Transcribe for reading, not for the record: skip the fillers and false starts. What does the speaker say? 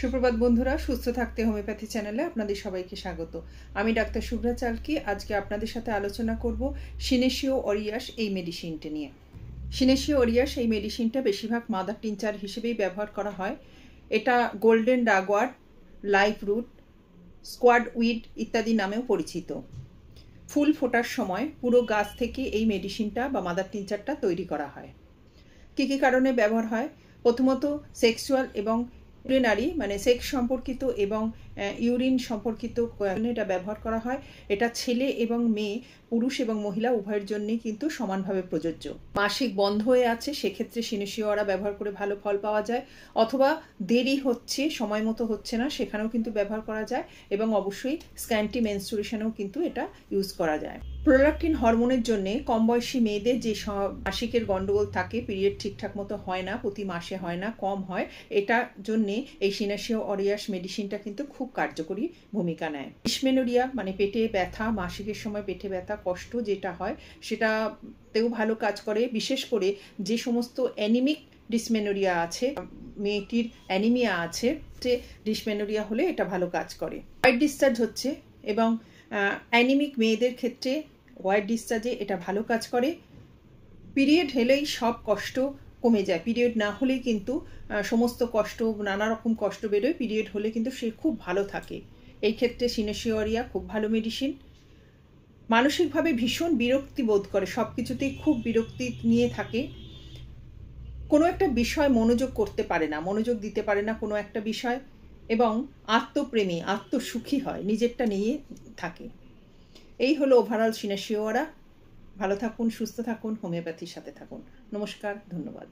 সুপ্রভাত বন্ধুরা, সুস্থ থাকতে হোমিওপ্যাথি চ্যানেলে আপনাদের সবাইকে স্বাগত। আমি ডাক্তার শুভ্রা চালকি। আজকে আপনাদের সাথে আলোচনা করব সিনেশিও অরিয়াস এই মেডিসিনটা নিয়ে। সিনেশিও অরিয়াস এই মেডিসিনটা বেশিরভাগ মাদার টিনচার হিসেবেই ব্যবহার করা হয়। এটা golden ragwort, life root, squaw weed ইত্যাদি নামেও পরিচিত। ফুল ফোটার সময় পুরো গাছ থেকে এই মেডিসিনটা বা মাদার টিনচারটা তৈরি করা হয়। কী কী কারণে ব্যবহার হয়? প্রথমত সেক্সুয়াল এবং ইউরিনারি মানে সেক্স সম্পর্কিত এবং ইউরিন সম্পর্কিত এটা ব্যবহার করা হয়। এটা ছেলে এবং মেয়ে, পুরুষ এবং মহিলা উভয়ের জন্যই কিন্তু সমানভাবে প্রযোজ্য। মাসিক বন্ধ হয়ে আছে, সেক্ষেত্রে সিনেশিওরা ব্যবহার করে ভালো ফল পাওয়া যায়। অথবা দেরি হচ্ছে, সময় মতো হচ্ছে না, সেখানেও কিন্তু ব্যবহার করা যায়। এবং অবশ্যই স্ক্যান্টি মেনস্ট্রুয়েশনেও কিন্তু এটা ইউজ করা যায়। প্রোলাক্টিন হরমোনের জন্য কম বয়সী মেয়েদের যে মাসিকের গন্ডগোল থাকে, পিরিয়ড ঠিকঠাক মতো হয় না, প্রতি মাসে হয় না, কম হয়, এটার জন্যে এই সিনেশিও অরিয়াস মেডিসিনটা কিন্তু খুব কার্যকরী ভূমিকা নেয়। ডিসমেনোরিয়া মানে পেটে ব্যথা, মাসিকের সময় পেটে ব্যথা কষ্ট যেটা হয় সেটাতেও ভালো কাজ করে। বিশেষ করে যে সমস্ত অ্যানিমিক ডিসমেনোরিয়া আছে, মেয়েটির অ্যানিমিয়া আছে, যে ডিসমেনোরিয়া হলে এটা ভালো কাজ করে। হোয়াইট ডিসচার্জ হচ্ছে এবং অ্যানিমিক মেয়েদের ক্ষেত্রে হোয়াইট ডিসচার্জে এটা ভালো কাজ করে। পিরিয়ড হলেই সব কষ্ট কমে যায়, পিরিয়ড না হলেই কিন্তু সমস্ত কষ্ট, নানা রকম কষ্ট বেরোয়। পিরিয়ড হলে কিন্তু সে খুব ভালো থাকে। এই ক্ষেত্রে সিনেশিও অরিয়া খুব ভালো মেডিসিন। মানসিকভাবে ভীষণ বিরক্তি বোধ করে, সব কিছুতেই খুব বিরক্তি নিয়ে থাকে, কোনো একটা বিষয় মনোযোগ করতে পারে না, মনোযোগ দিতে পারে না কোনো একটা বিষয়, এবং আত্মপ্রেমী, আত্মসুখী হয়, নিজেরটা নিয়ে থাকে। এই হলো ওভারঅল সিনেশিওরা। ভালো থাকুন, সুস্থ থাকুন, হোমিওপ্যাথির সাথে থাকুন। নমস্কার, ধন্যবাদ।